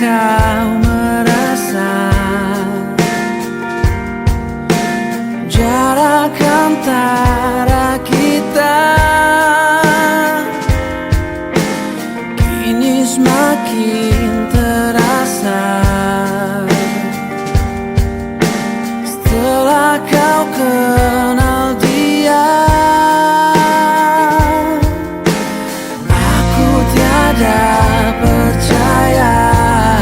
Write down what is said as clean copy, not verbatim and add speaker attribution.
Speaker 1: kau merasa jarak antara kita kini semakin terasa setelah kau